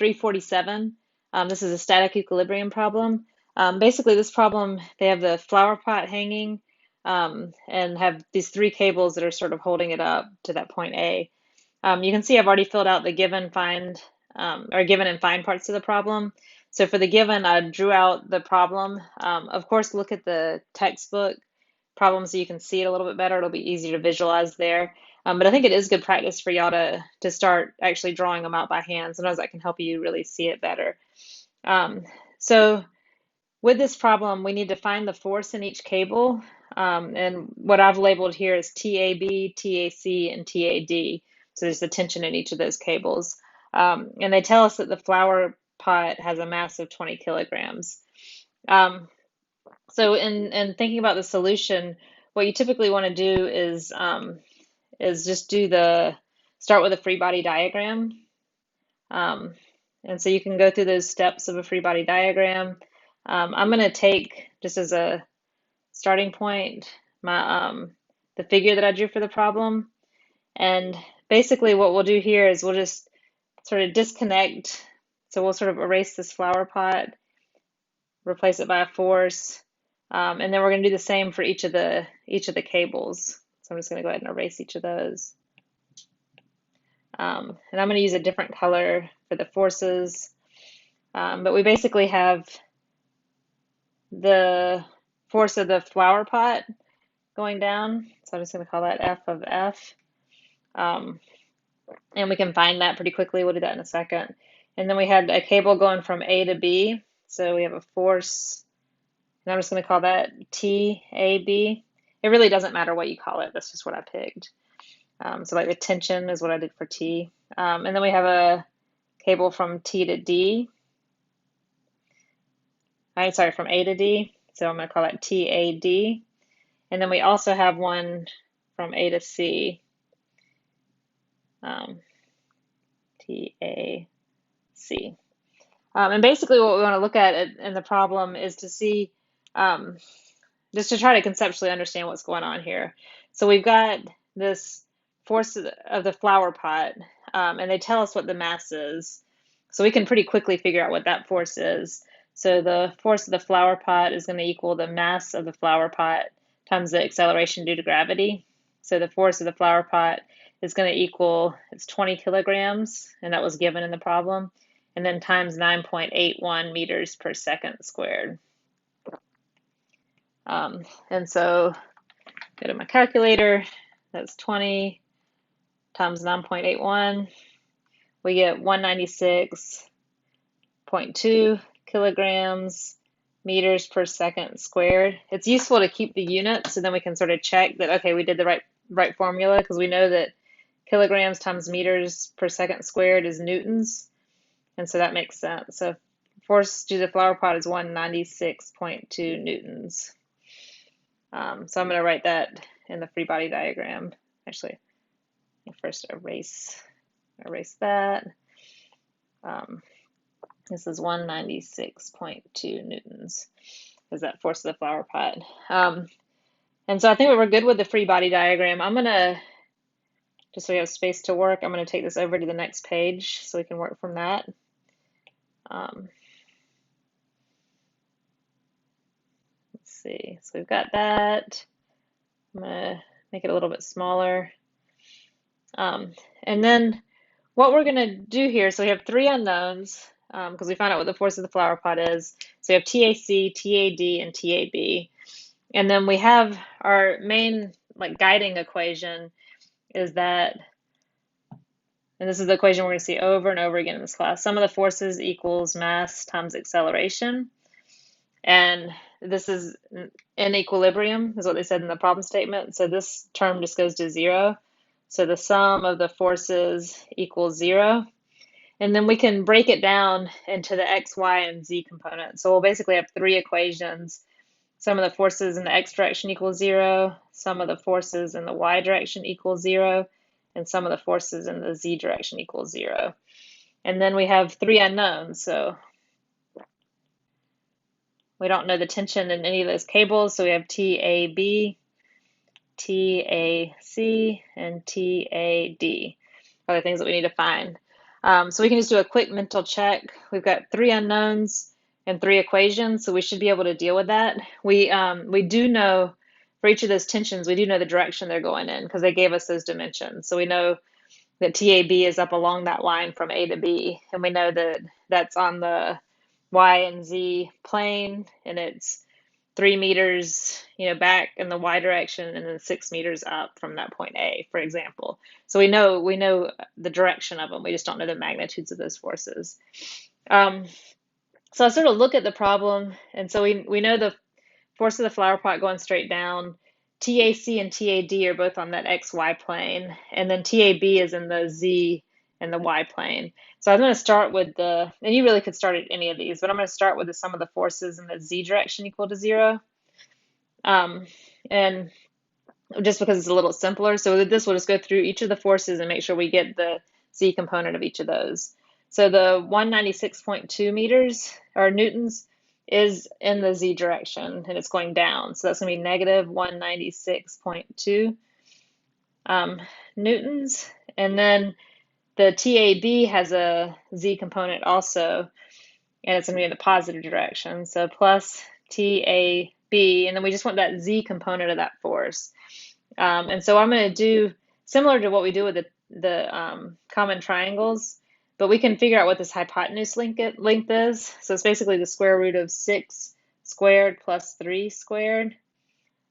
347. This is a static equilibrium problem. Basically, this problem, they have the flower pot hanging and have these three cables that are sort of holding it up to that point A. You can see I've already filled out the given, find, or given and find parts of the problem. So for the given, I drew out the problem. Of course, look at the textbook problem so you can see it a little bit better. It'll be easier to visualize there. But I think it is good practice for y'all to start actually drawing them out by hand. Sometimes that can help you really see it better. So with this problem, we need to find the force in each cable. And what I've labeled here is TAB, TAC, and TAD. So there's the tension in each of those cables. And they tell us that the flower pot has a mass of 20 kilograms. So in thinking about the solution, what you typically want to do is just start with a free body diagram. And so you can go through those steps of a free body diagram. I'm going to take, just as a starting point, the figure that I drew for the problem. And basically what we'll do here is we'll just sort of disconnect. So we'll sort of erase this flower pot, replace it by a force, and then we're going to do the same for each of the cables. So I'm just going to go ahead and erase each of those. And I'm going to use a different color for the forces. But we basically have the force of the flower pot going down. So I'm just going to call that F of F. And we can find that pretty quickly. We'll do that in a second. And then we had a cable going from A to B. So we have a force, and I'm just going to call that TAB. It really doesn't matter what you call it. That's just what I picked. So like the tension is what I did for T. And then we have a cable from T to D. I'm sorry, from A to D. So I'm going to call that TAD. And then we also have one from A to C. TAC. And basically what we want to look at in the problem is to see, just to try to conceptually understand what's going on here. So we've got this force of the flower pot, and they tell us what the mass is. So we can pretty quickly figure out what that force is. So the force of the flower pot is going to equal the mass of the flower pot times the acceleration due to gravity. So the force of the flower pot is going to equal, it's 20 kilograms, and that was given in the problem, and then times 9.81 meters per second squared. And so go to my calculator, that's 20 times 9.81. We get 196.2 kilograms meters per second squared. It's useful to keep the units so then we can sort of check that, okay, we did the right formula, because we know that kilograms times meters per second squared is newtons. And so that makes sense. So force due to the flower pot is 196.2 newtons. So I'm going to write that in the free body diagram. Actually, I'll first erase that. This is 196.2 newtons is that force of the flower pot. And so I think we're good with the free body diagram. I'm going to, just so we have space to work, I'm going to take this over to the next page so we can work from that. Let's see, so we've got that. I'm going to make it a little bit smaller. And then what we're going to do here, so we have three unknowns because we found out what the force of the flower pot is. So we have TAC, TAD, and TAB. And then we have our main guiding equation is that, and this is the equation we're going to see over and over again in this class, sum of the forces equals mass times acceleration. And this is in equilibrium, is what they said in the problem statement. So this term just goes to zero. So the sum of the forces equals zero. And then we can break it down into the x, y, and z components. So we'll basically have three equations. Sum of the forces in the x direction equals zero, sum of the forces in the y direction equals zero, and sum of the forces in the z direction equals zero. And then we have three unknowns. So we don't know the tension in any of those cables. So we have TAB, TAC, and TAD are the things that we need to find. So we can just do a quick mental check. We've got 3 unknowns and 3 equations, so we should be able to deal with that. We do know for each of those tensions, we do know the direction they're going in because they gave us those dimensions. So we know that TAB is up along that line from A to B, and we know that that's on the Y and Z plane, and it's 3 meters, back in the Y direction, and then 6 meters up from that point A, for example. So we know the direction of them. We just don't know the magnitudes of those forces. Um, so I sort of look at the problem, and so we know the force of the flower pot going straight down. TAC and TAD are both on that XY plane, and then TAB is in the Z and the Y plane. So I'm going to start with and you really could start at any of these, but I'm going to start with the sum of the forces in the Z direction equal to 0. And just because it's a little simpler. So with this, we'll just go through each of the forces and make sure we get the Z component of each of those. So the 196.2 meters or newtons is in the Z direction, and it's going down. So that's going to be negative 196.2 newtons. And then the TAB has a Z component also, and it's going to be in the positive direction. So plus TAB, and then we just want that Z component of that force. And so I'm going to do similar to what we do with the common triangles, but we can figure out what this hypotenuse length is. So it's basically the square root of 6 squared plus 3 squared.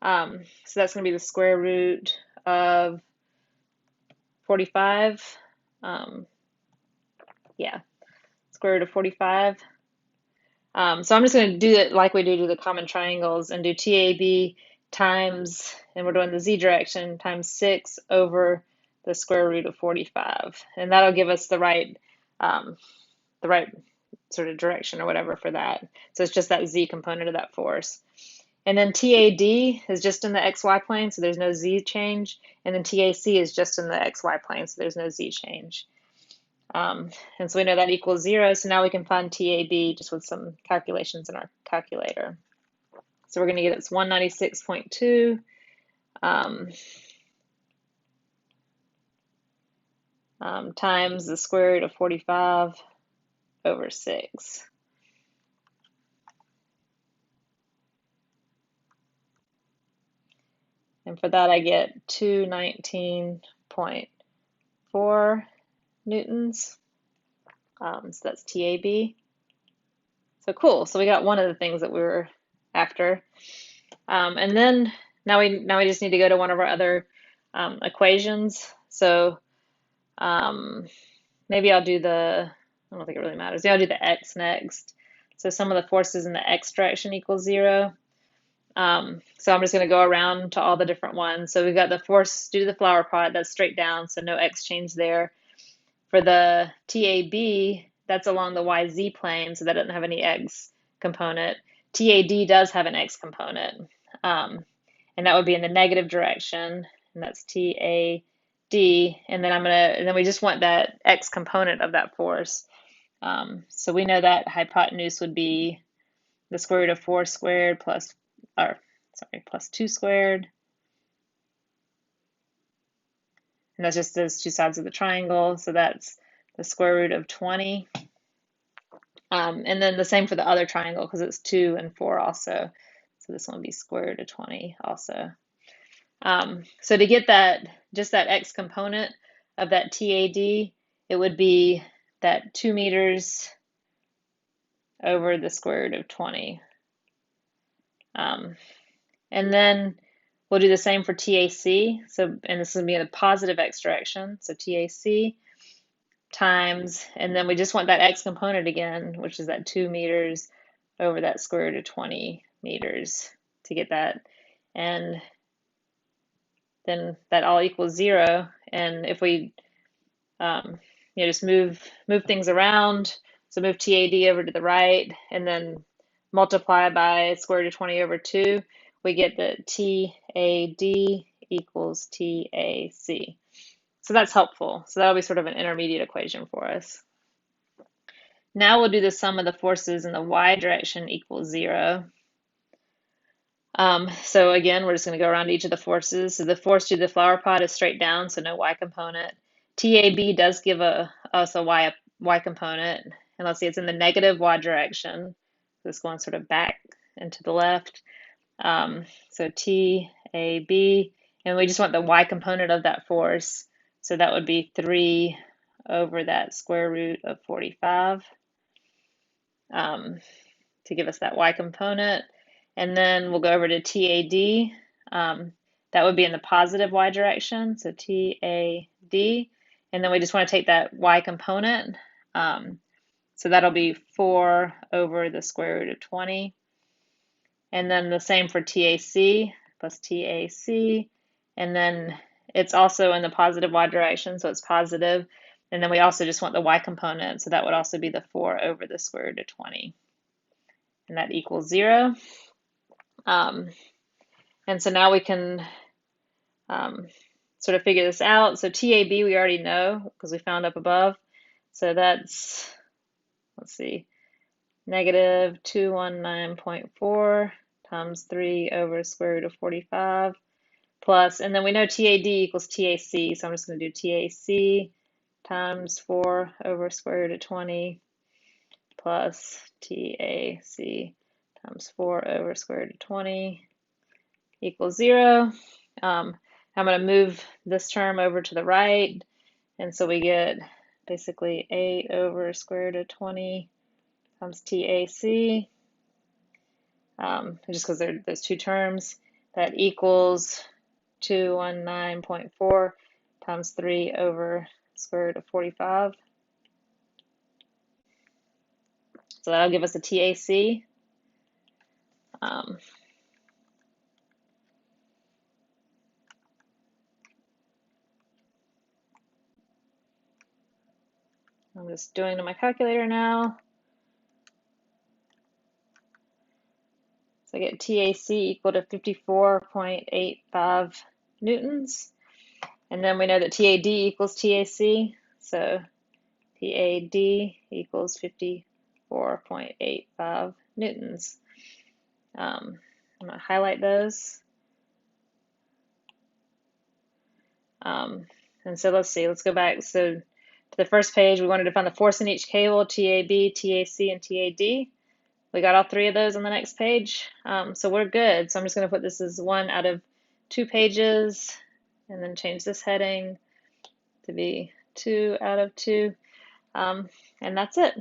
So that's going to be the square root of 45. Yeah, square root of 45. So I'm just going to do it like we do to the common triangles and do TAB times, and we're doing the Z direction, times 6 over the square root of 45. And that'll give us the right sort of direction or whatever for that. So it's just that Z component of that force. And then TAD is just in the XY plane, so there's no Z change. And then TAC is just in the XY plane, so there's no Z change. And so we know that equals 0, so now we can find TAB just with some calculations in our calculator. So we're going to get it's 196.2 times the square root of 45 over 6. And for that I get 219.4 newtons. So that's TAB. So cool. So we got one of the things that we were after. And then now we just need to go to one of our other equations. So maybe I'll do I don't think it really matters. Yeah, I'll do the x next. So sum of the forces in the x direction equals 0. So I'm just going to go around to all the different ones. So we've got the force due to the flower pot, that's straight down, so no x change there. For the TAB, that's along the YZ plane, so that doesn't have any x component. TAD does have an x component, and that would be in the negative direction, and that's TAD. And then we just want that x component of that force. So we know that hypotenuse would be the square root of 4 squared plus 2 squared. And that's just those two sides of the triangle. So that's the square root of 20. And then the same for the other triangle because it's 2 and 4 also. So this one would be square root of 20 also. So to get just that x component of that TAD, it would be that 2 meters over the square root of 20. And then we'll do the same for TAC. And this is going to be in the positive x direction. So TAC times, and then we just want that x component again, which is that 2 meters over that square root of 20 meters to get that. And then that all equals 0. And if we just move things around, so move TAD over to the right and then multiply by square root of 20 over 2, we get that TAD equals TAC. So that's helpful. So that'll be sort of an intermediate equation for us. Now we'll do the sum of the forces in the y direction equals 0. So again, we're just going to go around each of the forces. So the force to the flower pot is straight down, so no y component. TAB does give a so y component, and let's see, it's in the negative y direction. So it's going sort of back and to the left. So T, A, B, and we just want the y component of that force. So that would be 3 over that square root of 45 to give us that y component. And then we'll go over to TAD. That would be in the positive y direction, so TAD. And then we just want to take that y component. So that'll be 4 over the square root of 20. And then the same for TAC plus TAC. And then it's also in the positive y direction, so it's positive. And then we also just want the y component, so that would also be the 4 over the square root of 20. And that equals 0. And so now we can sort of figure this out. So TAB we already know because we found up above. So that's, let's see, negative 219.4 times 3 over square root of 45 plus, and then we know TAD equals TAC, so I'm just going to do TAC times 4 over square root of 20 plus TAC times 4 over square root of 20 equals 0. I'm going to move this term over to the right, and so we get basically 8 over square root of 20 times TAC, just because there's two terms, that equals 219.4 times 3 over square root of 45. So that'll give us a TAC. I'm just doing it on my calculator now. So I get TAC equal to 54.85 newtons. And then we know that TAD equals TAC. So TAD equals 54.85 newtons. I'm going to highlight those. And so let's see, let's go back. So to the first page, we wanted to find the force in each cable, TAB, TAC, and TAD. We got all three of those on the next page. So we're good. So I'm just going to put this as 1 out of 2 pages and then change this heading to be 2 out of 2. And that's it.